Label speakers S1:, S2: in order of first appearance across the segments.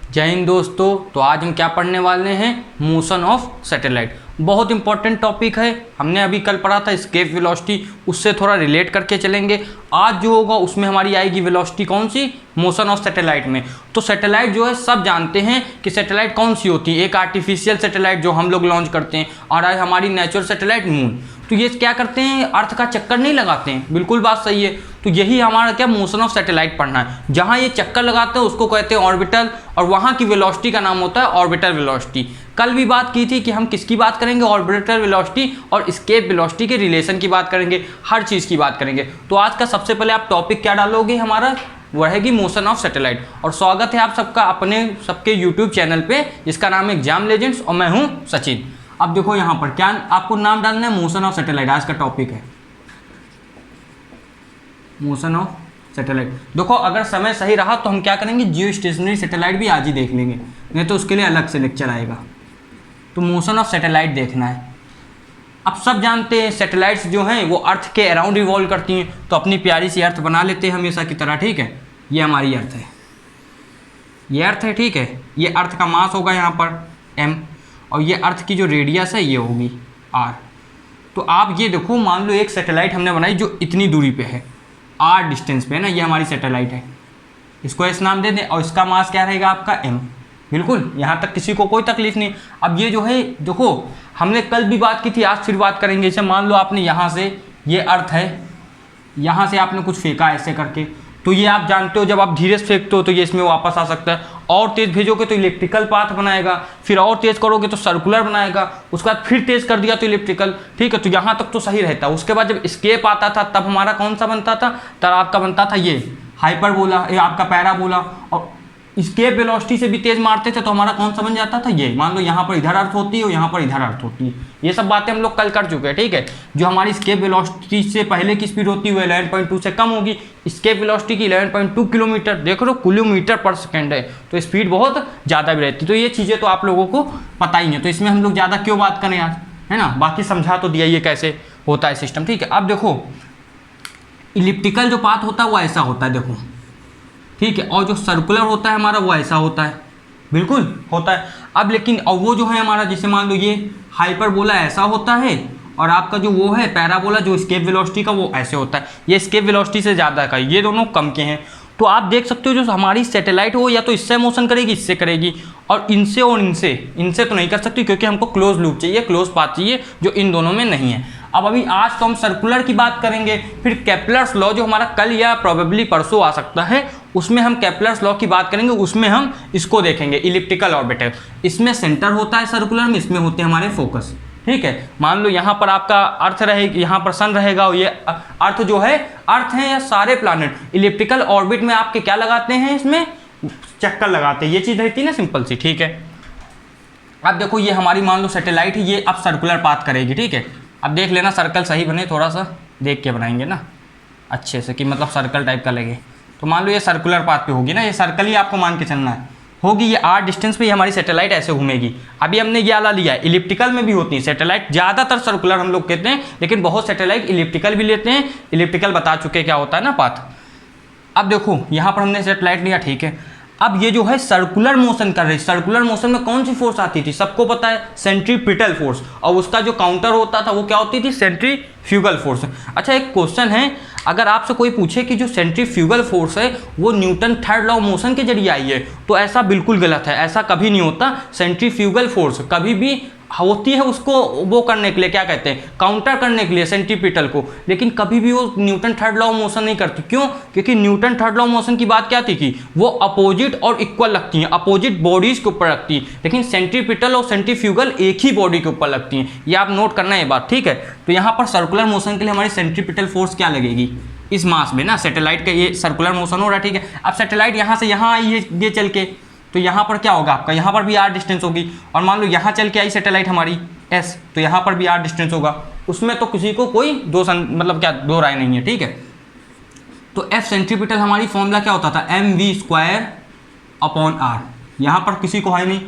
S1: जय हिंद दोस्तों। तो आज हम क्या पढ़ने वाले हैं, मोशन ऑफ सैटेलाइट। बहुत इंपॉर्टेंट टॉपिक है। हमने अभी कल पढ़ा था एस्केप वेलोसिटी, उससे थोड़ा रिलेट करके चलेंगे। आज जो होगा उसमें हमारी आएगी वेलोसिटी कौन सी, मोशन ऑफ सैटेलाइट में। तो सैटेलाइट जो है सब जानते हैं कि सैटेलाइट कौन सी होती है, एक आर्टिफिशियल सैटेलाइट जो हम लोग लॉन्च करते हैं, और आज हमारी नेचुरल सैटेलाइट मून। तो ये क्या करते हैं, अर्थ का चक्कर नहीं लगाते हैं, बिल्कुल बात सही है। तो यही हमारा क्या मोशन ऑफ सैटेलाइट पढ़ना है। जहाँ ये चक्कर लगाते हैं उसको कहते हैं ऑर्बिटल, और वहाँ की वेलोसिटी का नाम होता है ऑर्बिटल वेलोसिटी। कल भी बात की थी कि हम किसकी बात करेंगे, ऑर्बिटल वेलोसिटी और एस्केप वेलोसिटी के रिलेशन की बात करेंगे, हर चीज़ की बात करेंगे। तो आज का सबसे पहले आप टॉपिक क्या डालोगे, हमारा वो रहेगी मोशन ऑफ सैटेलाइट। और स्वागत है आप सबका अपने सबके यूट्यूब चैनल पे, जिसका नाम है एग्जाम लेजेंड्स, और मैं हूँ सचिन। अब देखो यहाँ पर क्या आपको नाम डालना है, मोशन ऑफ सैटेलाइट। आज का टॉपिक है मोशन ऑफ सैटेलाइट। देखो अगर समय सही रहा तो हम क्या करेंगे, जियो स्टेशनरी सैटेलाइट भी आज ही देख लेंगे, नहीं तो उसके लिए अलग से लेक्चर आएगा। तो मोशन ऑफ सैटेलाइट देखना है। अब सब जानते हैं सैटेलाइट्स जो हैं वो अर्थ के अराउंड रिवॉल्व करती हैं, तो अपनी प्यारी सी अर्थ बना लेते हैं हमेशा की तरह, ठीक है। ये हमारी अर्थ है, ये अर्थ है, ठीक है। ये अर्थ का मास होगा यहाँ पर m, और ये अर्थ की जो रेडियस है ये होगी r। तो आप ये देखो, मान लो एक सैटेलाइट हमने बनाई जो इतनी दूरी पे है, r डिस्टेंस पे है ना, ये हमारी सैटेलाइट है। इसको s नाम दे दें, और इसका मास क्या रहेगा आपका m। बिल्कुल, यहाँ तक किसी को कोई तकलीफ नहीं। अब ये जो है देखो, हमने कल भी बात की थी, आज फिर बात करेंगे। जैसे मान लो आपने यहाँ से, ये अर्थ है, यहाँ से आपने कुछ फेंका ऐसे करके, तो ये आप जानते हो जब आप धीरे से फेंकते हो तो ये इसमें वापस आ सकता है। और तेज़ भेजोगे तो इलेक्ट्रिकल पाथ बनाएगा, फिर और तेज़ करोगे तो सर्कुलर बनाएगा, उसके बाद फिर तेज़ कर दिया तो इलेक्ट्रिकल, ठीक है। तो यहाँ तक तो सही रहता है। उसके बाद जब एस्केप आता था तब हमारा कौन सा बनता था, तब आपका बनता था ये हाइपरबोला, ये आपका पैराबोला। और एस्केप वेलोसिटी से भी तेज मारते थे तो हमारा कौन सा बन जाता था, ये मान लो यहाँ पर इधर अर्थ होती है और यहाँ पर इधर अर्थ होती है। ये सब बातें हम लोग कल कर चुके हैं, ठीक है। जो हमारी एस्केप वेलोसिटी से पहले की स्पीड होती है वो 11.2 से कम होगी। एस्केप वेलोसिटी की 11.2 किलोमीटर, देख लो किलोमीटर पर सेकेंड है, तो स्पीड बहुत ज़्यादा भी रहती है। तो ये चीज़ें तो आप लोगों को पता ही है, तो इसमें हम लोग ज़्यादा क्यों बात करें आज, है ना। बाकी समझा तो दिया ये कैसे होता है सिस्टम, ठीक है। अब देखो इलिप्टिकल जो पाथ होता है वो ऐसा होता है, देखो, ठीक है। और जो सर्कुलर होता है हमारा वो ऐसा होता है, बिल्कुल होता है। अब लेकिन और वो जो है हमारा, जैसे मान लो ये हाइपरबोला ऐसा होता है, और आपका जो वो है पैराबोला जो एस्केप वेलोसिटी का वो ऐसे होता है। ये एस्केप वेलोसिटी से ज़्यादा का, ये दोनों कम के हैं। तो आप देख सकते हो जो हमारी सैटेलाइट हो या तो इससे मोशन करेगी, इससे करेगी, और इनसे इनसे तो नहीं कर सकती, क्योंकि हमको क्लोज लूप चाहिए, क्लोज पाथ चाहिए, जो इन दोनों में नहीं है। अब अभी आज तो हम सर्कुलर की बात करेंगे, फिर केपलर्स लॉ जो हमारा कल या प्रोबेबली परसों आ सकता है, उसमें हम केपलर्स लॉ की बात करेंगे। उसमें हम इसको देखेंगे, इलिप्टिकल ऑर्बिटल। इसमें सेंटर होता है सर्कुलर में, इसमें होते हैं हमारे फोकस, ठीक है। मान लो यहाँ पर आपका अर्थ रहेगी, यहाँ पर सन रहेगा, और ये अर्थ जो है, अर्थ है या सारे प्लैनेट इलिप्टिकल ऑर्बिट में आपके क्या लगाते हैं, इसमें चक्कर लगाते हैं। ये चीज़ रहती है ना, सिंपल सी, ठीक है। अब देखो ये हमारी मान लो सैटेलाइट है, ये अब सर्कुलर पाथ करेगी, ठीक है। अब देख लेना सर्कल सही बने, थोड़ा सा देख के बनाएंगे ना अच्छे से, कि मतलब सर्कल टाइप का लगे। तो मान लो ये सर्कुलर पाथ पे होगी ना, ये सर्कल ही आपको मान के चलना है, होगी ये r डिस्टेंस पे ये हमारी सैटेलाइट ऐसे घूमेगी। अभी हमने ये वाला लिया है, इलिप्टिकल में भी होती है सैटेलाइट, ज़्यादातर सर्कुलर हम लोग कहते हैं, लेकिन बहुत सैटेलाइट इलिप्टिकल भी लेते हैं। इलिप्टिकल बता चुके क्या होता है ना पाथ। अब देखो यहाँ पर हमने सैटेलाइट लिया, ठीक है। अब ये जो है सर्कुलर मोशन कर रही है, सर्कुलर मोशन में कौन सी फोर्स आती थी, सबको पता है, सेंट्रीपिटल फोर्स, और उसका जो काउंटर होता था वो क्या होती थी, सेंट्रीफ्यूगल फोर्स। अच्छा एक क्वेश्चन है, अगर आपसे कोई पूछे कि जो सेंट्रीफ्यूगल फोर्स है वो Newton third law of motion के जरिए आई है, तो ऐसा बिल्कुल गलत है, ऐसा कभी नहीं होता। सेंट्रीफ्यूगल फोर्स कभी भी होती है उसको वो करने के लिए, क्या कहते हैं, काउंटर करने के लिए सेंट्रीपिटल को, लेकिन कभी भी वो Newton third law of motion नहीं करती। क्यों, क्योंकि Newton third law of motion की बात क्या थी कि वो अपोजिट और इक्वल लगती हैं, अपोजिट बॉडीज के ऊपर लगती हैं, लेकिन सेंट्रीपिटल और सेंट्रीफ्यूगल एक ही बॉडी के ऊपर लगती हैं। ये आप नोट करना ये बात, ठीक है। तो यहाँ पर सर्कुलर मोशन के लिए हमारी सेंट्रीपिटल फोर्स क्या लगेगी, इस मास में ना, सैटेलाइट का ये सर्कुलर मोशन हो रहा है, ठीक है। अब सैटेलाइट यहाँ से यहाँ आई है ये चल के, तो यहाँ पर क्या होगा आपका, यहाँ पर भी r डिस्टेंस होगी, और मान लो यहाँ चल के आई सैटेलाइट हमारी s, तो यहाँ पर भी r डिस्टेंस होगा। उसमें तो किसी को कोई मतलब क्या दो राय नहीं है, ठीक है। तो F सेंट्रीपिटल हमारी फॉर्मूला क्या होता था, mv² अपॉन r, यहाँ पर किसी को है नहीं,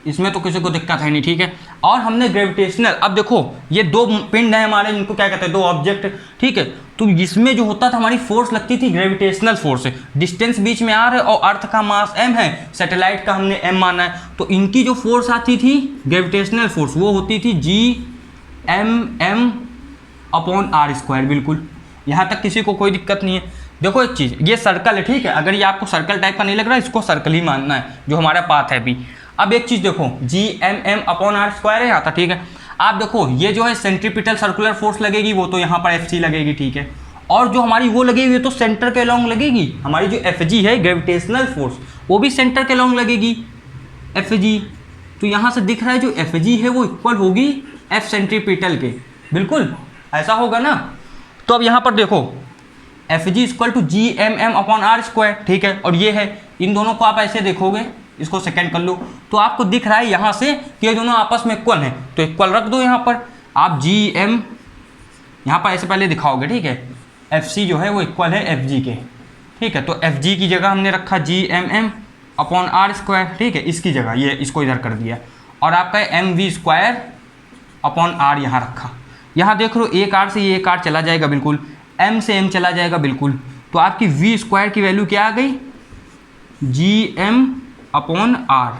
S1: इसमें तो किसी को दिक्कत है नहीं, ठीक है। और हमने ग्रेविटेशनल, अब देखो ये दो पिंड है हमारे, इनको क्या कहते हैं, दो ऑब्जेक्ट, ठीक है। तो इसमें जो होता था हमारी फोर्स लगती थी ग्रेविटेशनल फोर्स, डिस्टेंस बीच में आर है और अर्थ का मास m है, सैटेलाइट का हमने m माना है, तो इनकी जो फोर्स आती थी ग्रेविटेशनल फोर्स वो होती थी Gm/m/r²। बिल्कुल, यहाँ तक किसी को कोई दिक्कत नहीं है। देखो एक चीज़, ये सर्कल है, ठीक है, अगर ये आपको सर्कल टाइप का नहीं लग रहा है, इसको सर्कल ही मानना है जो हमारा पाथ है अभी। अब एक चीज़ देखो, Gm/m/r² है यहाँ था, ठीक है। आप देखो ये जो है सेंट्रीपिटल सर्कुलर फोर्स लगेगी, वो तो यहाँ पर Fc लगेगी, ठीक है। और जो हमारी वो लगेगी वो तो सेंटर के अलॉन्ग लगेगी, हमारी जो Fg है ग्रेविटेशनल फोर्स, वो भी सेंटर के अलॉन्ग लगेगी Fg। तो यहाँ से दिख रहा है जो Fg है वो इक्वल होगी F सेंट्रीपिटल के, बिल्कुल ऐसा होगा ना। तो अब यहाँ पर देखो Fg = Gm/m/r², ठीक है, और ये है, इन दोनों को आप ऐसे देखोगे, इसको सेकेंड कर लो, तो आपको दिख रहा है यहाँ से कि ये दोनों आपस में इक्वल हैं, तो इक्वल रख दो यहाँ पर। आप Gm यहाँ पर ऐसे पहले दिखाओगे, ठीक है, Fc जो है वो इक्वल है Fg के, ठीक है। तो Fg की जगह हमने रखा Gm/m/r², ठीक है, इसकी जगह ये इसको इधर कर दिया, और आपका mv²/r यहाँ रखा। यहाँ देख लो एक r से ये एक r चला जाएगा, बिल्कुल, m से m चला जाएगा, बिल्कुल। तो आपकी v² की वैल्यू क्या आ गई, Gm/r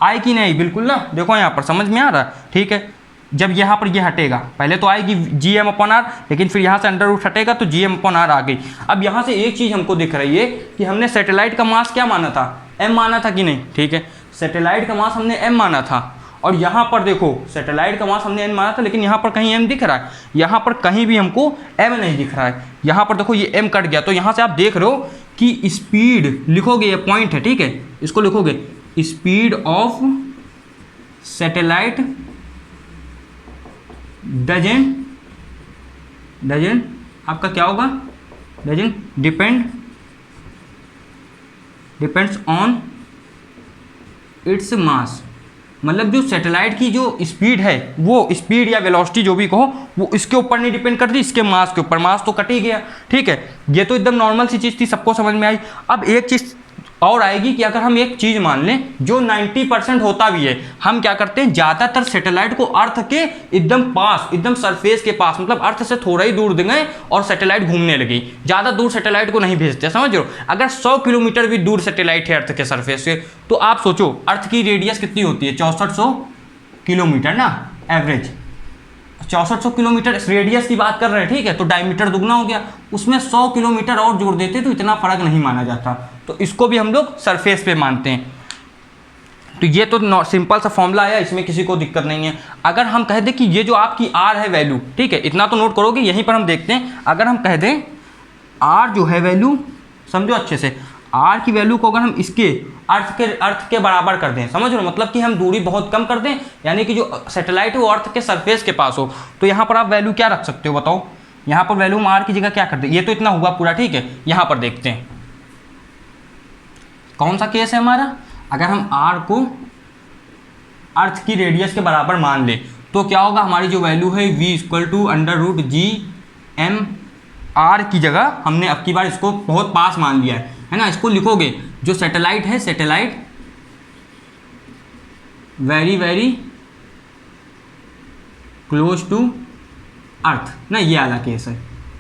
S1: आए कि नहीं, बिल्कुल ना। देखो यहाँ पर समझ में आ रहा है, ठीक है। जब यहाँ पर ये हटेगा, पहले तो आएगी Gm/r, लेकिन फिर यहाँ से अंडर रूट हटेगा तो Gm/r आ गई। अब यहाँ से एक चीज़ हमको दिख रही है कि हमने सैटेलाइट का मास क्या माना था, m माना था कि नहीं, ठीक है। सैटेलाइट का मास हमने m माना था, और यहाँ पर देखो सैटेलाइट का मास हमने n माना था, लेकिन यहाँ पर कहीं m दिख रहा है, यहाँ पर कहीं भी हमको m नहीं दिख रहा है। यहाँ पर देखो ये m कट गया, तो यहाँ से आप देख रहे हो कि स्पीड लिखोगे, ये पॉइंट है, ठीक है, इसको लिखोगे स्पीड ऑफ सैटेलाइट डजेंट आपका क्या होगा, doesn't depends on its mass. मतलब जो सैटेलाइट की जो स्पीड है, वो स्पीड या वेलोसिटी जो भी कहो, वो इसके ऊपर नहीं डिपेंड करती, इसके मास के ऊपर। मास तो कट ही गया, ठीक है। ये तो एकदम नॉर्मल सी चीज़ थी, सबको समझ में आई। अब एक चीज़ और आएगी कि अगर हम एक चीज़ मान लें जो 90% होता भी है, हम क्या करते हैं, ज़्यादातर सैटेलाइट को अर्थ के एकदम पास, एकदम सरफेस के पास, मतलब अर्थ से थोड़ा ही दूर देंगे और सैटेलाइट घूमने लगी, ज़्यादा दूर सैटेलाइट को नहीं भेजते, समझ रहे हो। अगर 100 किलोमीटर भी दूर सैटेलाइट है अर्थ के सरफेस से, तो आप सोचो अर्थ की रेडियस कितनी होती है, 6400 किलोमीटर ना, एवरेज 6400 किलोमीटर रेडियस की बात कर रहे हैं, ठीक है। तो डायमीटर दुगना हो गया, उसमें 100 किलोमीटर और जोड़ देते तो इतना फर्क नहीं माना जाता, तो इसको भी हम लोग सरफेस पे मानते हैं। तो ये तो सिंपल सा फॉर्मूला आया, इसमें किसी को दिक्कत नहीं है। अगर हम कह दें कि ये जो आपकी आर है वैल्यू, ठीक है, इतना तो नोट करोगे, यहीं पर हम देखते हैं। अगर हम कह दें आर जो है वैल्यू, समझो अच्छे से, आर की वैल्यू को अगर हम इसके अर्थ के बराबर कर दें, समझ लो, मतलब कि हम दूरी बहुत कम कर दें, यानी कि जो सैटेलाइट है वो अर्थ के सरफेस के पास हो, तो यहाँ पर आप वैल्यू क्या रख सकते हो, बताओ। यहाँ पर वैल्यू हम आर की जगह क्या कर दें, ये तो इतना हुआ पूरा, ठीक है। यहाँ पर देखते हैं कौन सा केस है हमारा। अगर हम आर को अर्थ की रेडियस के बराबर मान ले तो क्या होगा, हमारी जो वैल्यू है v = Gm/r की जगह हमने अब की बार इसको बहुत पास मान लिया है ना। इसको लिखोगे जो सैटेलाइट है, satellite very very close to earth ना, ये वाला केस है,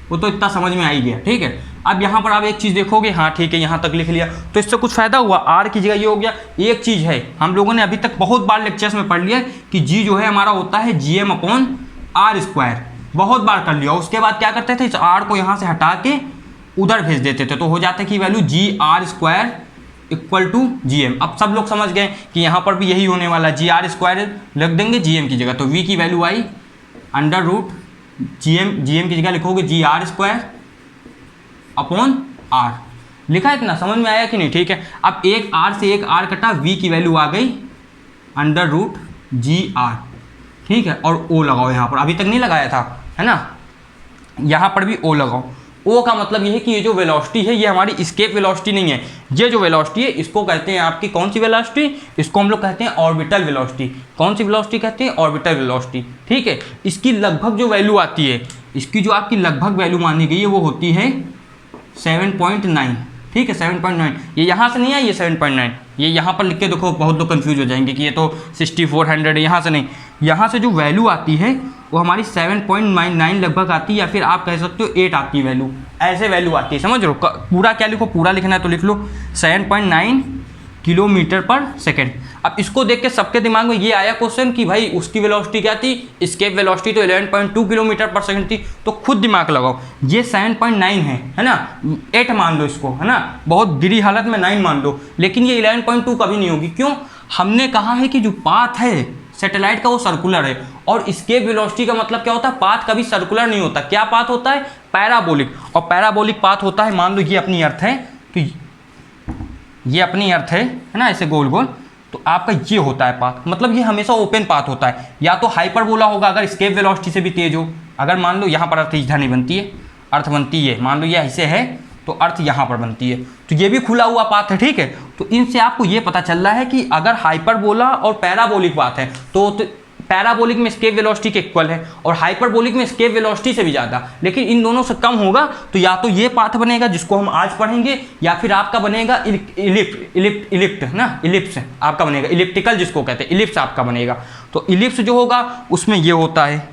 S1: वो तो इतना समझ में आ ही गया, ठीक है। अब यहाँ पर आप एक चीज़ देखोगे, हाँ ठीक है, यहाँ तक लिख लिया, तो इससे कुछ फ़ायदा हुआ, आर की जगह ये हो गया। एक चीज़ है, हम लोगों ने अभी तक बहुत बार लेक्चर्स में पढ़ लिया कि जी जो है हमारा होता है Gm/r², बहुत बार कर लिया। उसके बाद क्या करते थे, इस आर को यहाँ से हटा के उधर भेज देते थे, तो हो जाता है कि वैल्यू Gr² = Gm। अब सब लोग समझ गए कि यहाँ पर भी यही होने वाला, Gr² लग देंगे Gm की जगह, तो v की वैल्यू आई √Gm, Gm की जगह लिखोगे Gr² /r। लिखा इतना समझ में आया कि नहीं, ठीक है। अब एक r से एक r कटा, v की वैल्यू आ गई √Gr, ठीक है। और o लगाओ यहाँ पर, अभी तक नहीं लगाया था, है ना, यहाँ पर भी o लगाओ। o का मतलब ये है कि ये जो वेलोसिटी है ये हमारी स्केप वेलोसिटी नहीं है, ये जो वेलोसिटी है इसको कहते हैं आपकी कौन सी वेलोसिटी, इसको हम लोग कहते हैं ऑर्बिटल वेलोसिटी। कौन सी वेलोसिटी कहते हैं, ऑर्बिटल वेलोसिटी, ठीक है। इसकी लगभग जो वैल्यू आती है, इसकी जो आपकी लगभग वैल्यू मानी गई है वो होती है 7.9, ठीक है 7.9, ये यहाँ से नहीं है, ये 7.9, ये यहाँ पर लिख के देखो, बहुत लोग कंफ्यूज हो जाएंगे कि ये तो 6400 है, यहाँ से नहीं, यहाँ से जो वैल्यू आती है वो हमारी 7.99 लगभग आती है, या फिर आप कह सकते हो 8 आती है वैल्यू, ऐसे वैल्यू आती है, समझ लो। पूरा क्या लिखो, पूरा लिखना है तो लिख लो 7.9 किलोमीटर पर सेकेंड। अब इसको देख के सबके दिमाग में ये आया क्वेश्चन कि भाई उसकी वेलोसिटी क्या थी, एस्केप वेलोसिटी तो 11.2 किलोमीटर पर सेकंड थी, तो खुद दिमाग लगाओ, ये 7.9 है ना, 8 मान लो इसको, है ना, बहुत गिरी हालत में 9 मान लो, लेकिन ये 11.2 कभी नहीं होगी। क्यों? हमने कहा है कि जो पाथ है सैटेलाइट का वो सर्कुलर है, और एस्केप वेलोसिटी का मतलब क्या होता है, पाथ कभी सर्कुलर नहीं होता। क्या पाथ होता है? पैराबोलिक। और पैराबोलिक पाथ होता है, मान लो ये अपनी अर्थ है, तो ये अपनी अर्थ है ना, ऐसे गोल गोल, तो आपका ये होता है पाथ, मतलब ये हमेशा ओपन पाथ होता है। या तो हाइपरबोला होगा अगर एस्केप वेलोसिटी से भी तेज हो, अगर मान लो यहाँ पर अर्थ इधर नहीं बनती है, अर्थ बनती है, मान लो ये ऐसे है तो अर्थ यहाँ पर बनती है, तो ये भी खुला हुआ पाथ है, ठीक है। तो इनसे आपको ये पता चल रहा है कि अगर हाइपरबोला और पैराबोलिक पाथ है तो पैराबोलिक में एस्केप वेलोसिटी के इक्वल है, और हाइपरबोलिक में एस्केप वेलोसिटी से भी ज़्यादा, लेकिन इन दोनों से कम होगा, तो या तो ये पाथ बनेगा जिसको हम आज पढ़ेंगे, या फिर आपका बनेगा इलिप्ट ना, इलिप्स आपका बनेगा, इलिप्टिकल जिसको कहते हैं, इलिप्स आपका बनेगा। तो इलिप्स जो होगा उसमें ये होता है,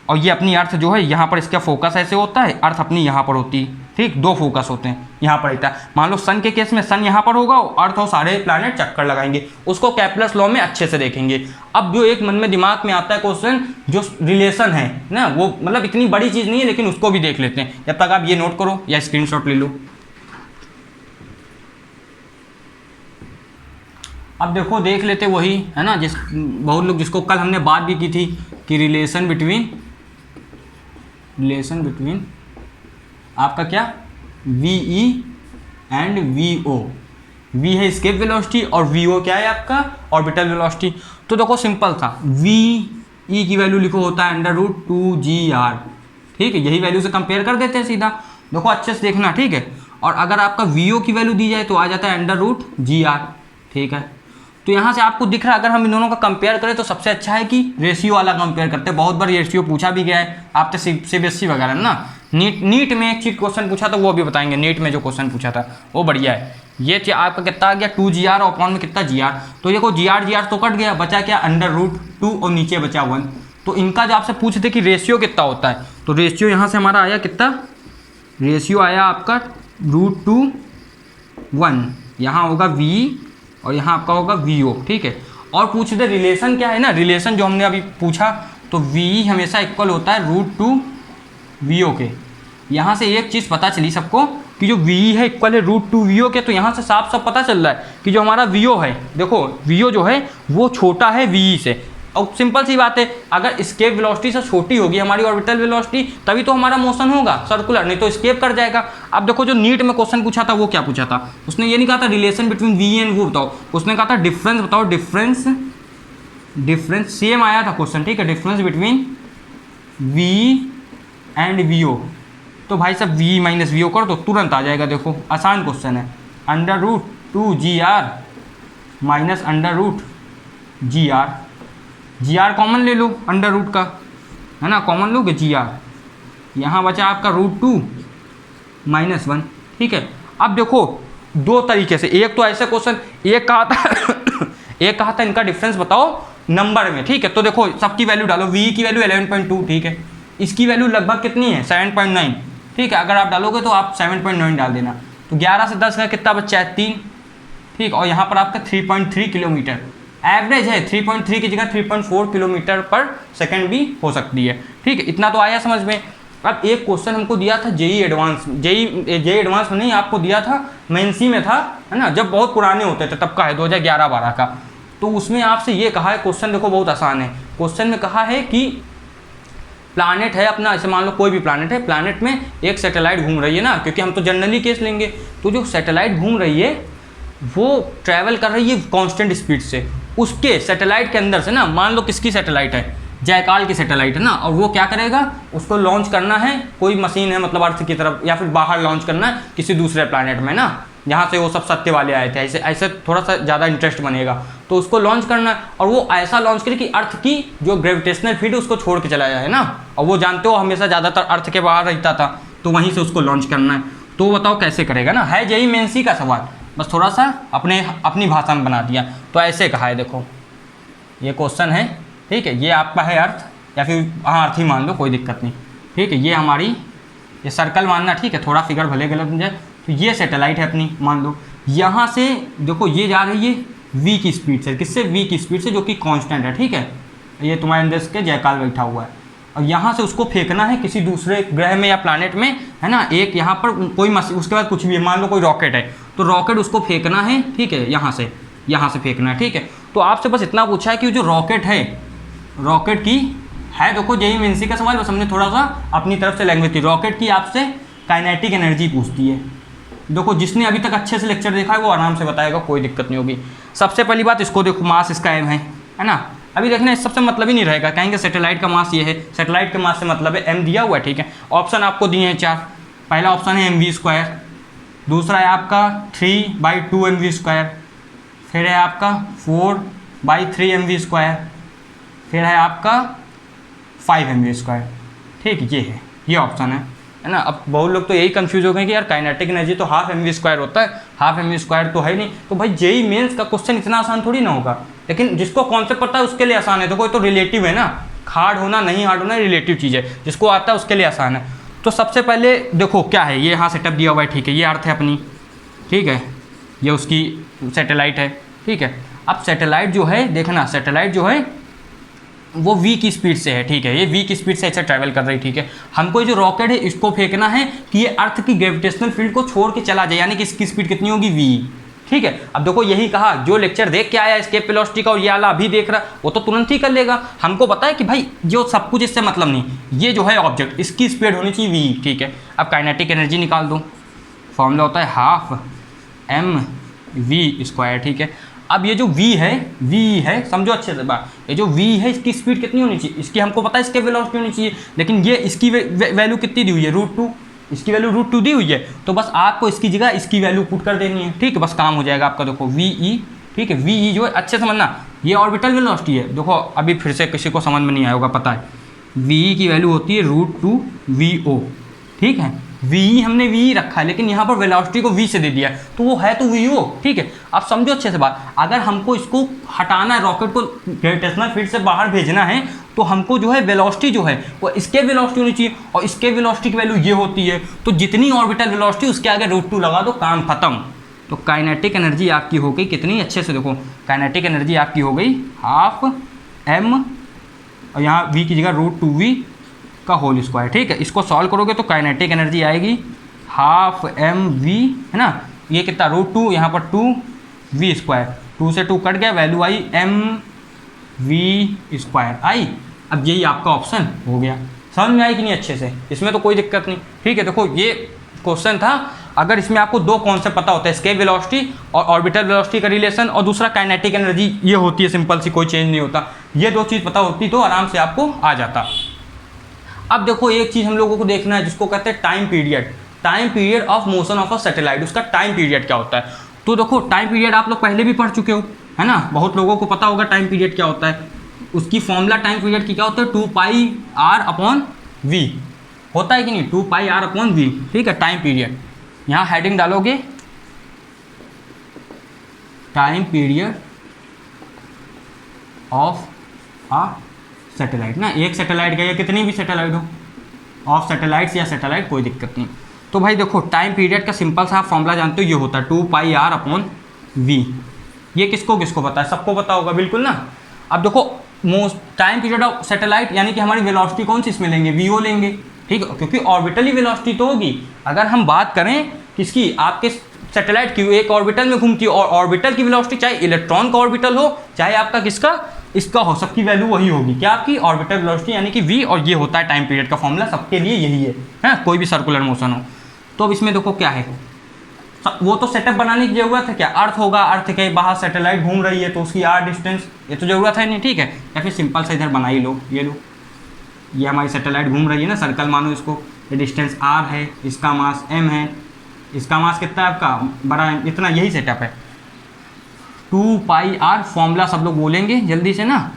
S1: और ये अपनी अर्थ जो है यहाँ पर इसका फोकस ऐसे होता है, अर्थ अपनी यहाँ पर होती है, ठीक, 2 फोकस होते हैं यहाँ पर रहता है। मान लो सन के केस में सन यहाँ पर होगा, अर्थ और सारे प्लैनेट चक्कर लगाएंगे, उसको कैप्लर्स लॉ में अच्छे से देखेंगे। अब जो एक मन में दिमाग में आता है क्वेश्चन, जो रिलेशन है ना, वो मतलब इतनी बड़ी चीज़ नहीं है, लेकिन उसको भी देख लेते हैं। जब तक आप ये नोट करो या स्क्रीनशॉट ले लो। अब देखो देख लेते वही है ना, जिस बहुत लोग जिसको कल हमने बात भी की थी कि रिलेशन बिटवीन आपका क्या V E and V O. V है एस्केप वेलोसिटी और वी ओ क्या है आपका ऑर्बिटल वेलोसिटी। तो देखो सिंपल था, वी ई की वैल्यू लिखो होता है √2gr, ठीक है, यही वैल्यू से कंपेयर कर देते हैं सीधा। देखो अच्छे से देखना, ठीक है। और अगर आपका वी ओ की वैल्यू दी जाए तो आ जाता है √gr, ठीक है। तो यहाँ से आपको दिख रहा है, अगर हम इन दोनों का कंपेयर करें तो सबसे अच्छा है कि रेशियो वाला कंपेयर करते हैं। बहुत बार रेशियो पूछा भी गया है आपसे CBSE वगैरह ना, नीट में एक चीज क्वेश्चन पूछा था, वो भी बताएंगे। नीट में जो क्वेश्चन पूछा था वो बढ़िया है। ये आपका कितना आ गया 2gr और अपॉन में कितना gr, तो देखो gr तो कट गया, बचा क्या √2 और नीचे बचा 1। तो इनका जो आपसे पूछते कि रेशियो कितना होता है, तो रेशियो यहाँ से हमारा आया कितना, रेशियो आया आपका √2:1, यहाँ होगा v और यहाँ आपका होगा vo, ठीक है। और पूछते रिलेशन क्या है ना, रिलेशन जो हमने अभी पूछा, तो v हमेशा इक्वल होता है √2 के। यहाँ से एक चीज़ पता चली सबको कि जो v है इक्वल है √2 के, तो यहाँ से साफ साफ पता चल रहा है कि जो हमारा vo है, देखो vo जो है वो छोटा है ve से। और सिंपल सी बात है, अगर एस्केप वेलोसिटी से छोटी होगी हमारी ऑर्बिटल वेलोसिटी, तभी तो हमारा मोशन होगा सर्कुलर, नहीं तो एस्केप कर जाएगा। अब देखो जो नीट में क्वेश्चन पूछा था वो क्या पूछा था, उसने ये नहीं कहा था रिलेशन बिटवीन वी एंड वो बताओ, उसने कहा था डिफरेंस बताओ, डिफरेंस सेम आया था क्वेश्चन, ठीक है, difference between V and V O. तो भाई सब v माइनस वी ओ करो तो तुरंत आ जाएगा। देखो आसान क्वेश्चन है, √2gr minus √gr, gr common ले लो √ का, है ना, कॉमन लोगे gr, यहाँ बचा आपका √2 - 1, ठीक है। अब देखो दो तरीके से, एक तो ऐसे क्वेश्चन, एक कहा था इनका डिफरेंस बताओ नंबर में, ठीक है। तो देखो सबकी वैल्यू डालो, v की वैल्यू 11.2, ठीक है, इसकी वैल्यू लगभग कितनी है 7.9, ठीक है। अगर आप डालोगे तो आप 7.9 डाल देना, तो 11 से 10 का कितना बच्चा है 3, ठीक। और यहाँ पर आपका 3.3 किलोमीटर एवरेज है, 3.3 की जगह 3.4 किलोमीटर पर सेकंड भी हो सकती है, ठीक है। इतना तो आया समझ में। अब एक क्वेश्चन हमको दिया था जेई एडवांस, जेई एडवांस में नहीं, आपको दिया था मेंसी में था, है ना, जब बहुत पुराने होते थे तब का है, 2011-12 का। तो उसमें आपसे ये कहा है, क्वेश्चन देखो बहुत आसान है, क्वेश्चन में कहा है कि प्लानेट है अपना, ऐसे मान लो कोई भी प्लानेट है, प्लानेट में एक सैटेलाइट घूम रही है ना, क्योंकि हम तो जनरली केस लेंगे, तो जो सैटेलाइट घूम रही है वो ट्रैवल कर रही है कांस्टेंट स्पीड से, उसके सैटेलाइट के अंदर से ना, मान लो किसकी सैटेलाइट है, जयकाल की सैटेलाइट है ना, और वो क्या करेगा, उसको लॉन्च करना है, कोई मशीन है मतलब अर्थ की तरफ, या फिर बाहर लॉन्च करना है किसी दूसरे प्लानेट में ना, जहाँ से वो सब सत्य वाले आए थे, ऐसे ऐसे थोड़ा सा ज़्यादा इंटरेस्ट बनेगा, तो उसको लॉन्च करना है, और वो ऐसा लॉन्च करे कि अर्थ की जो ग्रेविटेशनल फील्ड है उसको छोड़ के चला जाए ना, और वो जानते हो हमेशा ज़्यादातर अर्थ के बाहर रहता था, तो वहीं से उसको लॉन्च करना है। तो बताओ कैसे करेगा ना, है जेईई मेंस का सवाल, बस थोड़ा सा अपनी भाषा में बना दिया। तो ऐसे कहा है, देखो ये क्वेश्चन है, ठीक है, ये आपका है अर्थ, या फिर हाँ अर्थ ही मान लो, कोई दिक्कत नहीं, ठीक है। ये हमारी, ये सर्कल मानना, ठीक है, थोड़ा फिगर भले गलत हो जाए। तो ये सैटेलाइट है अपनी, मान लो यहाँ से देखो ये जा रही है v की स्पीड से, किससे, v की स्पीड से, जो कि कांस्टेंट है, ठीक है। ये तुम्हारे अंदर के जयकाल बैठा हुआ है, और यहाँ से उसको फेंकना है किसी दूसरे ग्रह में या प्लानेट में, है ना। एक यहाँ पर कोई उसके बाद कुछ भी, मान लो कोई रॉकेट है, तो रॉकेट उसको फेंकना है, ठीक है, यहाँ से फेंकना है, ठीक है। तो आपसे बस इतना पूछा है कि जो रॉकेट है, रॉकेट की है, देखो जेईई मेंस का सवाल, बस हमने थोड़ा सा अपनी तरफ से लैंग्वेज थी। रॉकेट की आपसे काइनेटिक एनर्जी पूछती है। देखो जिसने अभी तक अच्छे से लेक्चर देखा है वो आराम से बताएगा, कोई दिक्कत नहीं होगी। सबसे पहली बात इसको देखो, मास इसका एम है ना। अभी देखना इस सबसे मतलब ही नहीं रहेगा, कहेंगे सैटेलाइट का मास ये है, सैटेलाइट के मास से मतलब है एम दिया हुआ है, ठीक है। ऑप्शन आपको दिए हैं 4। पहला ऑप्शन है mv², दूसरा है आपका 3/2 mv², फिर है आपका 4/3 mv², फिर है आपका 5 mv², ठीक, ये ऑप्शन है ना। अब बहुत लोग तो यही कंफ्यूज हो गए कि यार काइनेटिक एनर्जी तो हाफ mv² होता है, हाफ mv² तो है नहीं। तो भाई जेईई मेंस का क्वेश्चन इतना आसान थोड़ी ना होगा, लेकिन जिसको कॉन्सेप्ट पता है उसके लिए आसान है। तो कोई तो रिलेटिव है ना, हार्ड होना नहीं हार्ड होना रिलेटिव चीज़ है, जिसको आता है उसके लिए आसान है। तो सबसे पहले देखो क्या है, ये यहाँ सेटअप दिया हुआ है, ठीक है, ये अर्थ है अपनी, ठीक है, ये उसकी सैटेलाइट है, ठीक है। अब सैटेलाइट जो है, देखना सैटेलाइट जो है वो v की स्पीड से है, ठीक है, ये v की स्पीड से ऐसे ट्रैवल कर रही, ठीक है। हमको जो रॉकेट है इसको फेंकना है कि ये अर्थ की ग्रेविटेशनल फील्ड को छोड़ के चला जाए, यानी कि इसकी स्पीड कितनी होगी, v, ठीक है। अब देखो यही कहा, जो लेक्चर देख के आया एस्केप वेलोसिटी का और ये वाला अभी देख रहा, वो तो तुरंत ही कर लेगा। हमको पता है कि भाई जो सब कुछ इससे मतलब नहीं, ये जो है ऑब्जेक्ट, इसकी स्पीड होनी चाहिए v, ठीक है। अब काइनेटिक एनर्जी निकाल दो, फॉर्मूला होता है हाफ mv², ठीक है। अब ये जो v है, समझो अच्छे से बात, ये जो v है इसकी स्पीड कितनी होनी चाहिए, इसकी हमको पता है इसके वेलोसिटी होनी चाहिए, लेकिन ये इसकी वैल्यू कितनी दी हुई है, √2, इसकी वैल्यू √2 दी हुई है। तो बस आपको इसकी जगह इसकी वैल्यू पुट कर देनी है, ठीक है, बस काम हो जाएगा आपका। देखो ve, ठीक है, ve जो है अच्छे समझना, ये ऑर्बिटल वेलोसिटी है। देखो अभी फिर से किसी को समझ में नहीं आया होगा, पता है ve की वैल्यू होती है √2 vo, ठीक है। v हमने v रखा है, लेकिन यहाँ पर वेलोसिटी को v से दे दिया, तो वो है तो vo, ठीक है। अब समझो अच्छे से बात, अगर हमको इसको हटाना है, रॉकेट को ग्रेविटेशनल फील्ड से बाहर भेजना है, तो हमको जो है वेलोसिटी जो है वो इसके वेलोसिटी होनी चाहिए, और इसके वेलोसिटी की वैल्यू ये होती है। तो जितनी ऑर्बिटल वेलोसिटी उसके आगे √2 लगा दो, काम खत्म। तो काइनेटिक एनर्जी आपकी हो गई कितनी, अच्छे से देखो, काइनेटिक एनर्जी आपकी हो गई हाफ m, और यहाँ v की जगह √2v का होल स्क्वायर, ठीक है। इसको सॉल्व करोगे तो काइनेटिक एनर्जी आएगी हाफ mv, है ना, ये कितना √2, यहाँ पर 2v², 2 से 2 कट गया, वैल्यू आई mv² आई। अब यही आपका ऑप्शन हो गया। समझ में आई कि नहीं अच्छे से, इसमें तो कोई दिक्कत नहीं, ठीक है। देखो ये क्वेश्चन था, अगर इसमें आपको दो कॉन्सेप्ट पता होता है, एस्केप वेलोसिटी और ऑर्बिटल वेलोसिटी का रिलेशन, और दूसरा काइनेटिक एनर्जी, ये होती है सिंपल सी, कोई चेंज नहीं होता, ये दो चीज़ पता होती तो आराम से आपको आ जाता। अब देखो एक चीज़ हम लोगों को देखना है जिसको कहते हैं time period of motion of a satellite, उसका टाइम पीरियड क्या होता है। तो देखो टाइम पीरियड आप लोग पहले भी पढ़ चुके हो, है ना, बहुत लोगों को पता होगा टाइम पीरियड क्या होता है। उसकी फॉर्मूला टाइम पीरियड की क्या होता है, 2πr/v होता है कि नहीं, 2πr/v, ठीक है, टाइम पीरियड। यहाँ हेडिंग डालोगे time period of a satellite ना, एक सैटेलाइट का या कितनी भी सैटेलाइट हो, ऑफ सैटेलाइट्स या सैटेलाइट, कोई दिक्कत नहीं। तो भाई देखो टाइम पीरियड का सिंपल सा आप फॉर्मूला जानते हो, ये होता है 2πr/v। ये किसको किसको पता है, सबको पता होगा बिल्कुल ना। अब देखो टाइम पीरियड ऑफ सैटेलाइट यानी कि हमारी वेलोसिटी कौन सी इसमें लेंगे, vo लेंगे, ठीक है, क्योंकि ऑर्बिटली वेलोसिटी तो होगी। अगर हम बात करें किसकी, आपके सैटेलाइट की, एक ऑर्बिटल में घूमती है, और ऑर्बिटल की वेलोसिटी चाहे इलेक्ट्रॉन का ऑर्बिटल हो चाहे आपका किसका, इसका हो, सबकी वैल्यू वही होगी, क्या आपकी ऑर्बिटल वेलोसिटी यानी कि v, और ये होता है टाइम पीरियड का फॉर्मूला, सबके लिए यही है, कोई भी सर्कुलर मोशन हो। तो अब इसमें देखो क्या है, वो तो सेटअप बनाने की जरूरत है क्या, अर्थ होगा, अर्थ के बाहर सैटेलाइट घूम रही है तो उसकी r डिस्टेंस, ये तो जरूरत है नहीं, ठीक है। या फिर सिंपल से इधर बना ही लो, ये लो, ये हमारी सैटेलाइट घूम रही है ना, सर्कल मानो इसको, ये डिस्टेंस r है, इसका मास m है, इसका मास कितना है आपका, बड़ा इतना, यही सेटअप है। 2πr फॉर्मूला सब लोग बोलेंगे जल्दी से ना,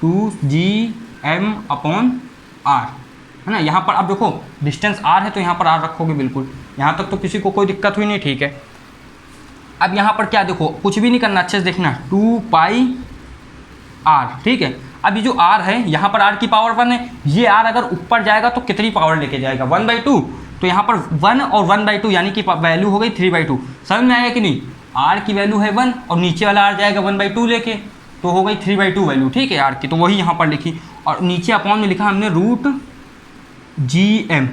S1: 2gm/r, है ना। यहाँ पर अब देखो डिस्टेंस r है तो यहाँ पर r रखोगे बिल्कुल, यहाँ तक तो किसी को कोई दिक्कत हुई नहीं, ठीक है। अब यहाँ पर क्या देखो, कुछ भी नहीं करना, अच्छे से देखना, 2 पाई r, ठीक है। अब ये जो r है यहाँ पर r की पावर 1 है, ये r अगर ऊपर जाएगा तो कितनी पावर लेके जाएगा, 1/2। तो यहाँ पर 1 और 1/2 यानी कि वैल्यू हो गई 3/2। समझ में आएगा कि नहीं, r की वैल्यू है 1 और नीचे वाला r जाएगा 1/2 लेके, तो हो गई 3/2 वैल्यू, ठीक है, r की। तो वही यहाँ पर लिखी और नीचे अपॉन में लिखा हमने √gm,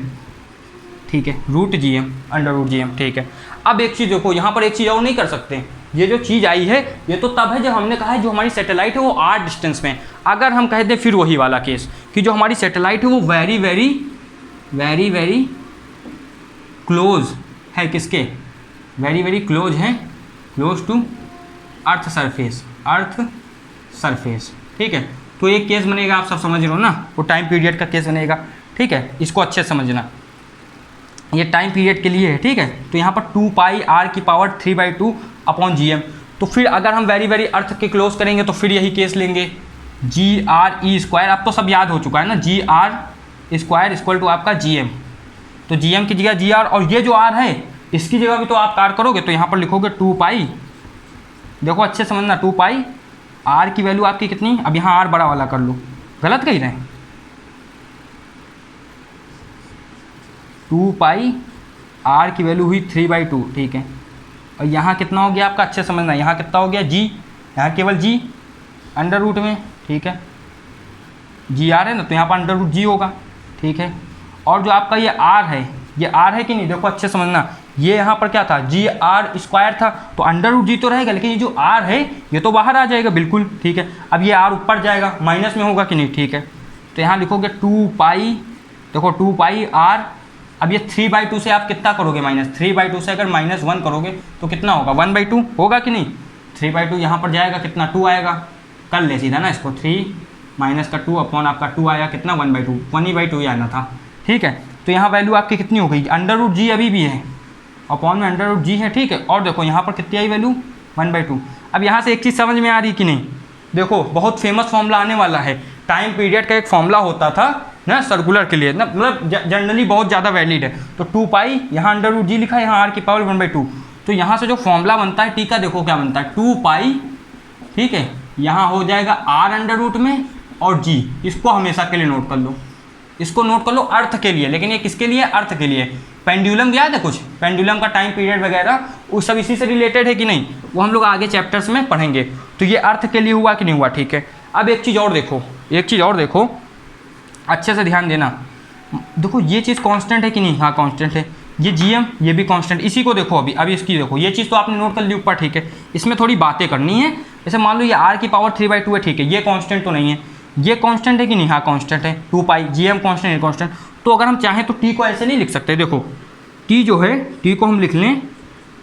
S1: ठीक है, √gm, √gm, ठीक है। अब एक चीज़ देखो, यहाँ पर एक चीज़ और नहीं कर सकते, ये जो चीज़ आई है ये तो तब है जब हमने कहा है जो हमारी सैटेलाइट है वो r डिस्टेंस में। अगर हम कह दें फिर वही वाला केस कि जो हमारी सैटेलाइट है वो वेरी वेरी क्लोज है, किसके, वेरी वेरी क्लोज है, क्लोज टू अर्थ सरफेस, ठीक है। तो एक केस बनेगा, आप सब समझ रहे हो ना, वो टाइम पीरियड का केस बनेगा, ठीक है। इसको अच्छे से समझना, ये टाइम पीरियड के लिए है, ठीक है। तो यहाँ पर 2 पाई r की पावर 3/2 अपॉन gm। तो फिर अगर हम वेरी वेरी अर्थ के क्लोज करेंगे तो फिर यही केस लेंगे, GRE², अब तो सब याद हो चुका है ना, GR² इक्वल टू आपका gm। तो gm की जगह gr, और ये जो r है इसकी जगह भी तो आप r करोगे, तो यहाँ पर लिखोगे 2 पाई, देखो अच्छे समझना, 2 पाई r की वैल्यू आपकी कितनी, अब यहाँ r बड़ा वाला कर लो, गलत कही रहे, 2 पाई r की वैल्यू हुई 3/2, ठीक है। और यहाँ कितना हो गया आपका, अच्छे समझना, यहाँ कितना हो गया g, यहाँ केवल g अंडर रूट में, ठीक है, GR है ना, तो यहाँ पर √g होगा, ठीक है। और जो आपका ये r है, ये r है कि नहीं, देखो अच्छे समझना, ये यहाँ पर क्या था, GR² था, तो √g तो रहेगा, लेकिन ये जो r है ये तो बाहर आ जाएगा बिल्कुल, ठीक है। अब ये r ऊपर जाएगा, माइनस में होगा कि नहीं, ठीक है। तो यहाँ लिखोगे 2 पाई, देखो 2 पाई r, अब ये 3/2 से आप कितना करोगे माइनस, 3/2 से अगर -1 करोगे तो कितना होगा, 1/2 होगा कि नहीं। 3/2 यहाँ पर जाएगा, कितना 2 आएगा, कर ले सीधा ना इसको, 3 माइनस का 2 अपॉन आपका 2 आया, कितना 1/2, 1/2 ही आना था, ठीक है। तो यहाँ वैल्यू आपकी कितनी हो गई, √g अभी भी है, अपॉन में √g है, ठीक है। और देखो यहाँ पर कितनी आई वैल्यू, 1/2। अब यहाँ से एक चीज़ समझ में आ रही कि नहीं, देखो बहुत फेमस फॉर्मूला आने वाला है, टाइम पीरियड का एक फॉर्मूला होता था ना सर्कुलर के लिए ना, मतलब जनरली बहुत ज़्यादा वैलिड है। तो 2 पाई यहाँ √g लिखा है, यहाँ r की पावर 1/2। तो यहाँ से जो फॉर्मूला बनता है टी का देखो क्या बनता है, 2 पाई, ठीक है, यहाँ हो जाएगा r में और g, इसको हमेशा के लिए नोट कर लो, इसको नोट कर लो अर्थ के लिए, लेकिन ये किसके लिए, अर्थ के लिए। पेंडुलम याद है कुछ, पेंडुलम का टाइम पीरियड वगैरह वो सब इसी से रिलेटेड है कि नहीं, वो हम लोग आगे चैप्टर्स में पढ़ेंगे। तो ये अर्थ के लिए हुआ कि नहीं हुआ, ठीक है। अब एक चीज़ और देखो, एक चीज़ और देखो, अच्छे से ध्यान देना, देखो ये चीज़ कांस्टेंट है कि नहीं, हाँ कांस्टेंट है, ये gm ये भी कांस्टेंट, इसी को देखो अभी इसकी देखो, ये चीज़ तो आपने नोट कर ली ऊपर, ठीक है। इसमें थोड़ी बातें करनी है, जैसे मान लो ये r की पावर 3/2 है, ठीक है, ये कांस्टेंट तो नहीं है, ये कांस्टेंट है कि नहीं, हाँ कांस्टेंट है, 2 पाई, gm कांस्टेंट है, कांस्टेंट। तो अगर हम चाहें तो t को ऐसे नहीं लिख सकते, देखो t जो है, t को हम लिख लें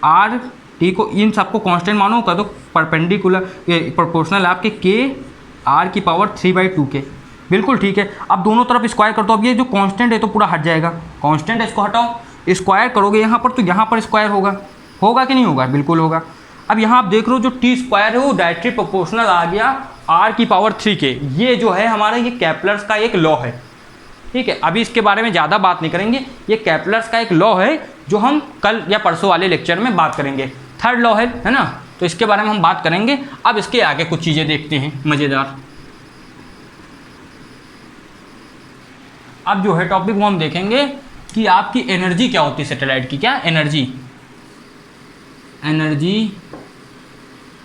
S1: r, t को इन सबको कांस्टेंट मानो, कर दो परपेंडिकुलर, प्रोपोर्शनल आपके k r की पावर 3/2 के, बिल्कुल ठीक है। अब दोनों तरफ स्क्वायर कर दो, अब ये जो कांस्टेंट है तो पूरा हट जाएगा, कांस्टेंट है इसको हटाओ, स्क्वायर करोगे यहाँ पर तो यहाँ पर स्क्वायर होगा कि नहीं होगा, बिल्कुल होगा। अब यहाँ आप देख रहे हो जो t² है वो डायरेक्टली प्रोपोर्शनल आ गया r की पावर 3 के, ये जो है हमारा ये केपलर्स का एक लॉ है, ठीक है। अभी इसके बारे में ज़्यादा बात नहीं करेंगे, ये केपलर्स का एक लॉ है जो हम कल या परसों वाले लेक्चर में बात करेंगे, थर्ड लॉ है ना, तो इसके बारे में हम बात करेंगे। अब इसके आगे कुछ चीज़ें देखते हैं मज़ेदार। अब जो है टॉपिक वो हम देखेंगे कि आपकी एनर्जी क्या होती है सैटेलाइट की, क्या एनर्जी,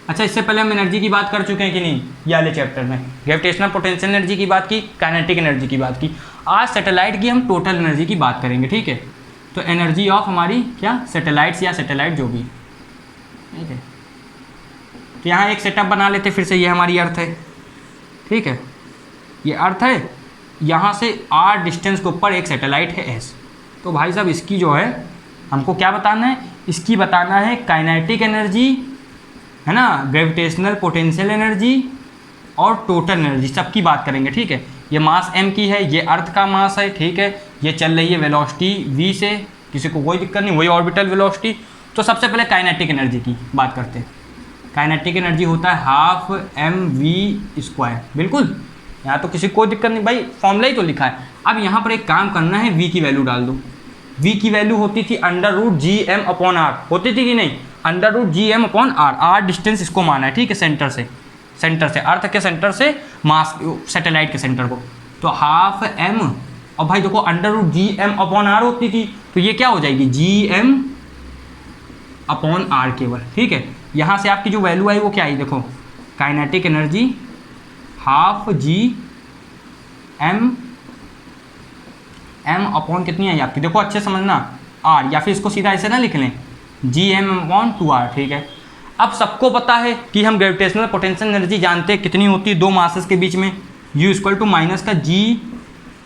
S1: अच्छा इससे पहले हम एनर्जी की बात कर चुके हैं कि नहीं, ये वाले चैप्टर में ग्रेविटेशनल पोटेंशियल एनर्जी की बात की, काइनेटिक एनर्जी की बात की। आज सैटेलाइट की हम टोटल एनर्जी की बात करेंगे, ठीक है। तो एनर्जी ऑफ हमारी क्या सैटेलाइट्स या सैटेलाइट जो भी, ठीक है। तो यहाँ एक सेटअप बना लेते फिर से, ये हमारी अर्थ है, ठीक है, ये अर्थ है, यहाँ से r डिस्टेंस के ऊपर एक सैटेलाइट है s। तो भाई साहब इसकी जो है हमको क्या बताना है, इसकी बताना है काइनेटिक एनर्जी, है ना, ग्रेविटेशनल पोटेंशियल एनर्जी और टोटल एनर्जी, सबकी बात करेंगे, ठीक है। ये मास m की है, ये अर्थ का मास है, ठीक है, ये चल रही है वेलोसिटी v से, किसी को कोई दिक्कत नहीं, वही ऑर्बिटल वेलोसिटी। तो सबसे पहले काइनेटिक एनर्जी की बात करते हैं। काइनेटिक एनर्जी होता है 12 mv², बिल्कुल, यहाँ तो किसी को दिक्कत नहीं भाई, फॉर्मूला ही तो लिखा है। अब यहाँ पर एक काम करना है, v की वैल्यू डाल दो। v की वैल्यू होती थी √gm/r, होती थी कि नहीं, √gm/r। r डिस्टेंस इसको माना है, ठीक है, सेंटर से अर्थ के सेंटर से मास सैटेलाइट के सेंटर को, तो हाफ m, और भाई देखो √gm/r होती थी, तो ये क्या हो जाएगी gm/r केवल, ठीक है। यहाँ से आपकी जो वैल्यू आई वो क्या आई, देखो kinetic energy half m upon कितनी आई आपकी, देखो अच्छे समझना r, या फिर इसको सीधा ऐसे ना लिख लें gm/2r, ठीक है। अब सबको पता है कि हम ग्रेविटेशनल पोटेंशियल एनर्जी जानते हैं कितनी होती है दो मासेस के बीच में, u = माइनस का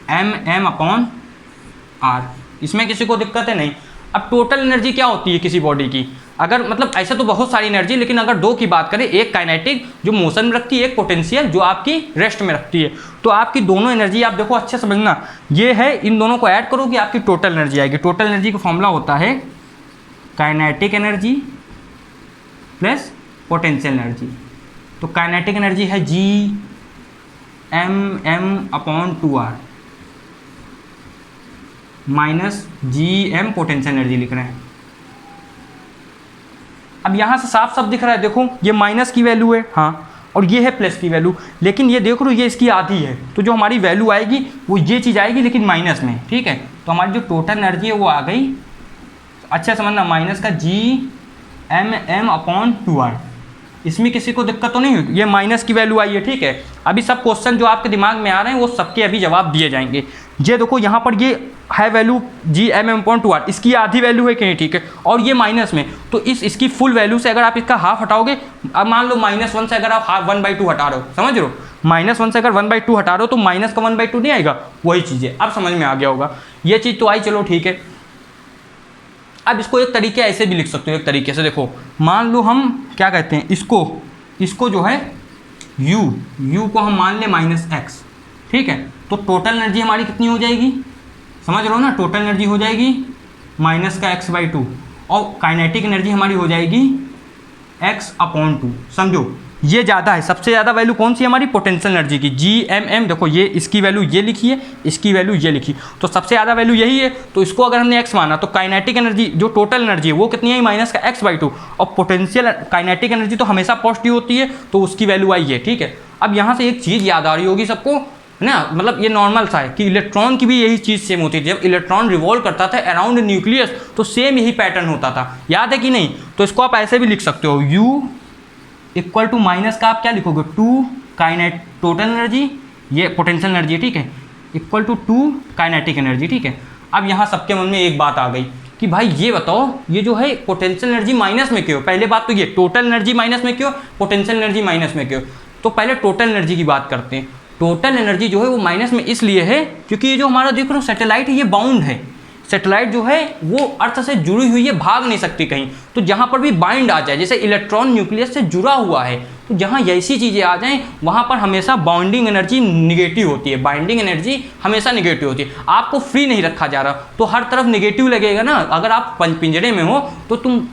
S1: gm/r, इसमें किसी को दिक्कत है नहीं। अब टोटल एनर्जी क्या होती है किसी बॉडी की, अगर मतलब ऐसे तो बहुत सारी एनर्जी, लेकिन अगर दो की बात करें, एक काइनेटिक जो मोशन में रखती है, एक पोटेंशियल जो आपकी रेस्ट में रखती है, तो आपकी दोनों एनर्जी आप देखो अच्छे समझना, ये है, इन दोनों को ऐड करोगे आपकी टोटल एनर्जी आएगी। टोटल एनर्जी का फॉर्मूला होता है kinetic energy plus potential energy. तो काइनेटिक एनर्जी है gm/2r minus gm potential energy लिख रहे हैं। अब यहाँ से साफ साफ दिख रहा है, देखो ये माइनस की वैल्यू है, हाँ, और ये है प्लस की वैल्यू, लेकिन ये देख लो ये इसकी आधी है, तो जो हमारी वैल्यू आएगी वो ये चीज़ आएगी, लेकिन माइनस में, ठीक है। तो हमारी जो टोटल एनर्जी है वो आ गई, अच्छा समझना, माइनस का gm/2r, इसमें किसी को दिक्कत तो नहीं हुई, ये माइनस की वैल्यू आई है, ठीक है। अभी सब क्वेश्चन जो आपके दिमाग में आ रहे हैं वो सबके अभी जवाब दिए जाएंगे। ये देखो यहाँ पर ये है वैल्यू gm/2r, इसकी आधी वैल्यू है कि नहीं, ठीक है, और ये माइनस में, तो इसकी फुल वैल्यू से अगर आप इसका हाफ हटाओगे, अब मान लो -1 से अगर आप हाफ 1/2 हटा रहे हो, समझ रहे हो, -1 से अगर 1/2 हटा रहे हो तो माइनस का 1/2 नहीं आएगा, वही चीज़ है। अब समझ में आ गया होगा, ये चीज़ तो आई, चलो ठीक है। अब इसको एक तरीके ऐसे भी लिख सकते हो, एक तरीके से देखो, मान लो हम क्या कहते हैं, इसको जो है u को हम मान लें -x, ठीक है। तो टोटल एनर्जी हमारी कितनी हो जाएगी, समझ रहे हो ना, टोटल एनर्जी हो जाएगी माइनस का x/2, और काइनेटिक एनर्जी हमारी हो जाएगी x/2। समझो ये ज़्यादा है, सबसे ज़्यादा वैल्यू कौन सी हमारी, पोटेंशियल एनर्जी की, gmm, देखो ये इसकी वैल्यू ये लिखी है, इसकी वैल्यू ये लिखी, तो सबसे ज़्यादा वैल्यू यही है, तो इसको अगर हमने x माना तो काइनेटिक एनर्जी जो टोटल एनर्जी है वो कितनी आई, माइनस का x/2, और पोटेंशियल काइनेटिक एनर्जी तो हमेशा पॉजिटिव होती है, तो उसकी वैल्यू आई है, ठीक है। अब यहाँ से एक चीज़ याद आ रही होगी सबको ना, मतलब ये नॉर्मल सा है कि इलेक्ट्रॉन की भी यही चीज़ सेम होती थी, जब इलेक्ट्रॉन रिवॉल्व करता था अराउंड न्यूक्लियस तो सेम यही पैटर्न होता था, याद है कि नहीं। तो इसको आप ऐसे भी लिख सकते हो, u = माइनस का आप क्या लिखोगे, 2 काइनेट टोटल एनर्जी, ये पोटेंशियल एनर्जी, ठीक है, =2 काइनेटिक एनर्जी, ठीक है। अब यहाँ सबके मन में एक बात आ गई कि भाई ये बताओ, ये जो है पोटेंशियल एनर्जी माइनस में क्यों, पहले बात तो ये टोटल एनर्जी माइनस में क्यों, पोटेंशियल एनर्जी माइनस में क्यों। तो पहले टोटल एनर्जी की बात करते हैं। टोटल एनर्जी जो है वो माइनस में इसलिए है क्योंकि ये जो हमारा देख रहे हो सैटेलाइट है, ये बाउंड है, सैटेलाइट जो है वो अर्थ से जुड़ी हुई है, भाग नहीं सकती कहीं। तो जहाँ पर भी बाइंड आ जाए, जैसे इलेक्ट्रॉन न्यूक्लियस से जुड़ा हुआ है, तो जहाँ ऐसी चीज़ें आ जाएं वहाँ पर हमेशा बाउंडिंग एनर्जी निगेटिव होती है, बाइंडिंग एनर्जी हमेशा निगेटिव होती है। आपको फ्री नहीं रखा जा रहा तो हर तरफ निगेटिव लगेगा ना। अगर आप पिंजरे में हो तो तुम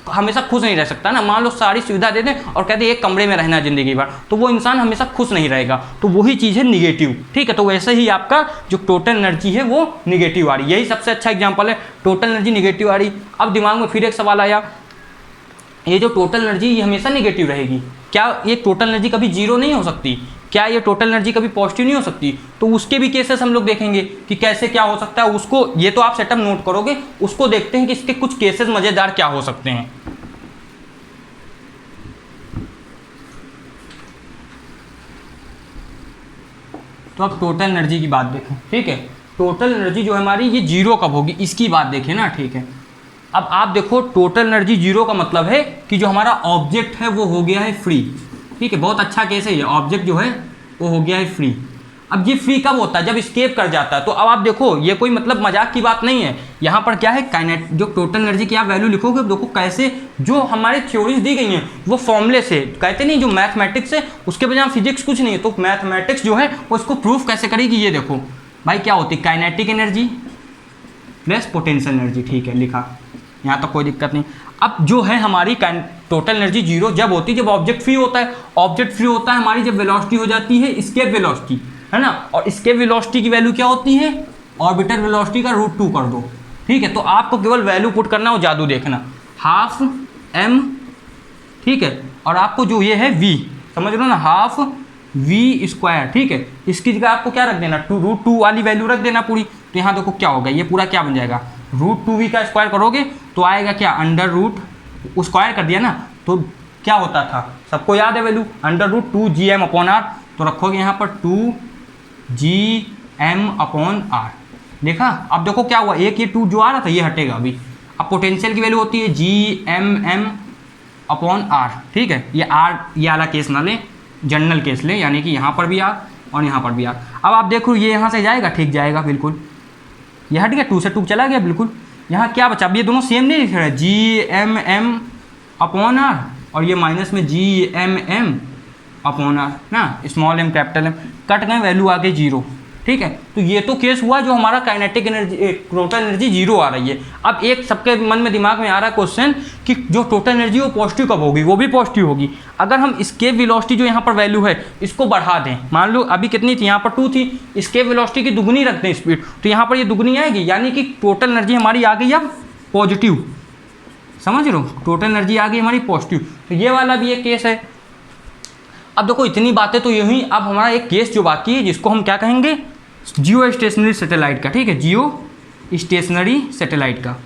S1: हमेशा खुश नहीं रह सकता ना। मान लो सारी सुविधा दे दें और कहते एक कमरे में रहना ज़िंदगी भर, तो वो इंसान हमेशा खुश नहीं रहेगा। तो वही चीज़ है निगेटिव, ठीक है। तो वैसे ही आपका जो टोटल एनर्जी है वो निगेटिव आ रही, यही सबसे अच्छा एग्जांपल है, टोटल एनर्जी निगेटिव आ रही। अब दिमाग में फिर एक सवाल आया, ये जो टोटल एनर्जी ये हमेशा निगेटिव रहेगी, क्या ये टोटल एनर्जी कभी जीरो नहीं हो सकती, क्या ये टोटल एनर्जी कभी पॉजिटिव नहीं हो सकती। तो उसके भी केसेस हम लोग देखेंगे कि कैसे क्या हो सकता है उसको, ये तो आप सेटअप नोट करोगे, उसको देखते हैं कि इसके कुछ केसेस मज़ेदार क्या हो सकते हैं। तो अब टोटल एनर्जी की बात देखें, ठीक है। टोटल एनर्जी जो हमारी ये जीरो कब होगी इसकी बात देखें ना, ठीक है। अब आप देखो टोटल एनर्जी जीरो का मतलब है कि जो हमारा ऑब्जेक्ट है वो हो गया है फ्री, ठीक है। बहुत अच्छा केस है ये, ऑब्जेक्ट जो है वो हो गया है फ्री। अब ये फ्री कब होता है, जब स्केप कर जाता है। तो अब आप देखो ये कोई मतलब मजाक की बात नहीं है, यहाँ पर क्या है काइनेट, जो टोटल एनर्जी की आप वैल्यू लिखोगे, देखो कैसे जो हमारी थ्योरीज दी गई हैं वो फॉर्मूले से, कहते नहीं जो मैथमेटिक्स है उसके बजाय फिजिक्स कुछ नहीं है, तो मैथमेटिक्स जो है वो इसको प्रूफ कैसे करेगी। ये देखो भाई क्या होती है, kinetic energy plus potential energy, ठीक है, लिखा, यहाँ तक कोई दिक्कत नहीं। अब जो है हमारी टोटल एनर्जी जीरो जब होती है, जब ऑब्जेक्ट फ्री होता है। ऑब्जेक्ट फ्री होता है हमारी जब वेलोसिटी हो जाती है स्केप वेलोसिटी, है ना। और इसके वेलोसिटी की वैल्यू क्या होती है, ऑर्बिटल वेलोसिटी का √2 कर दो, ठीक है। तो आपको केवल वैल्यू पुट करना और जादू देखना, हाफ m, ठीक है। और आपको जो ये है v, समझ लो ना, हाफ v², ठीक है। इसकी जगह आपको क्या रख देना, √2 वाली वैल्यू रख देना पूरी। तो यहाँ देखो क्या होगा, ये पूरा क्या बन जाएगा, √2v का स्क्वायर करोगे तो आएगा क्या, अंडर रूट स्क्वायर कर दिया ना, तो क्या होता था, सबको याद है वैल्यू, √2gm/r। तो रखोगे यहाँ पर 2gm/r, देखा। अब देखो क्या हुआ, एक ये 2 जो आ रहा था ये हटेगा अभी। अब पोटेंशियल की वैल्यू होती है gmm/r, ठीक है। ये r ये वाला केस ना लें, जनरल केस लें, यानी कि यहाँ पर भी r और यहाँ पर भी r। अब आप देखो ये यहाँ से जाएगा, ठीक जाएगा बिल्कुल, ये हट गया, 2 से 2 चला गया बिल्कुल। यहाँ क्या बचा, अब ये दोनों सेम नहीं लिख रहा है, gmm/r, और ये माइनस में gmm/r ना, small m capital m, cut गए, वैल्यू आ गई 0, ठीक है। तो ये तो केस हुआ जो हमारा काइनेटिक एनर्जी, टोटल एनर्जी 0 आ रही है। अब एक सबके मन में दिमाग में आ रहा है क्वेश्चन कि जो टोटल एनर्जी वो पॉजिटिव कब होगी, वो भी पॉजिटिव होगी अगर हम इसके वेलोसिटी जो यहाँ पर वैल्यू है इसको बढ़ा दें। मान लो अभी कितनी थी, यहाँ पर 2 थी, इसके वेलोसिटी की दुगनी रख दें स्पीड, तो यहाँ पर ये दुगनी आएगी, यानी कि टोटल एनर्जी हमारी आ गई अब पॉजिटिव, समझ रहे हो, टोटल एनर्जी आ गई हमारी पॉजिटिव। तो ये वाला भी एक केस है। अब देखो इतनी बातें तो ये हुई, अब हमारा एक केस जो बाकी है जिसको हम क्या कहेंगे, जियो स्टेशनरी सैटेलाइट का, ठीक है, जियो स्टेशनरी सैटेलाइट का।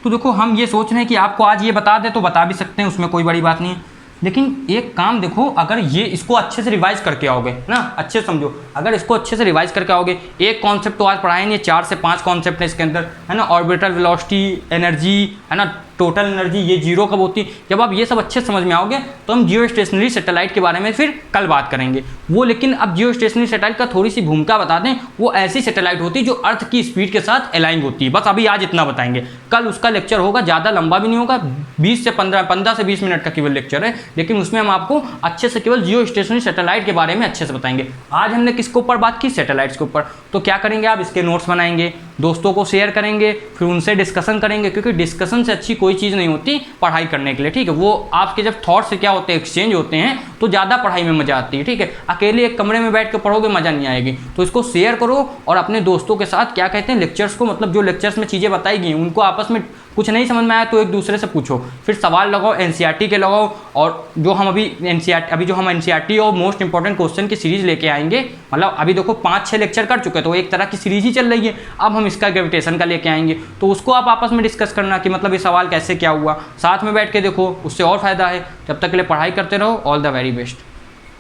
S1: तो देखो हम ये सोच रहे हैं कि आपको आज ये बता दे तो बता भी सकते हैं, उसमें कोई बड़ी बात नहीं है, लेकिन एक काम देखो, अगर ये इसको अच्छे से रिवाइज करके आओगे ना, अच्छे से समझो, अगर इसको अच्छे से रिवाइज करके आओगे, एक कॉन्सेप्ट तो आज पढ़ाए नहीं, 4 से 5 कॉन्सेप्ट है इसके अंदर, है ना, ऑर्बिटल वेलोसिटी, एनर्जी, है ना, टोटल एनर्जी, ये 0 कब होती है। जब आप ये सब अच्छे से समझ में आओगे तो हम जियो स्टेशनरी सैटेलाइट के बारे में फिर कल बात करेंगे वो। लेकिन अब जियो स्टेशनरी सैटेलाइट का थोड़ी सी भूमिका बता दें, वो ऐसी सैटेलाइट होती है जो अर्थ की स्पीड के साथ अलाइन होती है, बस अभी आज इतना बताएंगे। कल उसका लेक्चर होगा, ज़्यादा लंबा भी नहीं होगा, 15 से 20 मिनट का केवल लेक्चर है, लेकिन उसमें हम आपको अच्छे से केवल जियो स्टेशनरी सैटेलाइट के बारे में अच्छे से बताएंगे। आज हमने किसके ऊपर बात की, सैटेलाइट्स के ऊपर। तो क्या करेंगे, आप इसके नोट्स बनाएंगे, दोस्तों को शेयर करेंगे, फिर उनसे डिस्कशन करेंगे, क्योंकि डिस्कशन से अच्छी कोई चीज़ नहीं होती पढ़ाई करने के लिए, ठीक है। वो आपके जब थॉट से क्या होते हैं, एक्सचेंज होते हैं, तो ज़्यादा पढ़ाई में मजा आती है, ठीक है। अकेले एक कमरे में बैठ के पढ़ोगे मज़ा नहीं आएगी। तो इसको शेयर करो और अपने दोस्तों के साथ क्या कहते हैं, लेक्चर्स को, मतलब जो लेक्चर्स में चीज़ें बताई गई उनको आपस में कुछ नहीं समझ में आया तो एक दूसरे से पूछो, फिर सवाल लगाओ, एनसीईआरटी के लगाओ, और जो हम अभी एनसीईआरटी और मोस्ट इंपॉर्टेंट क्वेश्चन की सीरीज लेके आएंगे, मतलब अभी देखो 5-6 लेक्चर कर चुके, तो एक तरह की सीरीज ही चल रही है, अब हम इसका ग्रेविटेशन का लेके आएंगे, तो उसको आप आपस में डिस्कस करना कि मतलब ये सवाल कैसे क्या हुआ, साथ में बैठ के देखो, उससे और फायदा है। जब तक के लिए पढ़ाई करते रहो, ऑल द वेरी बेस्ट,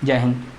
S1: जय हिंद।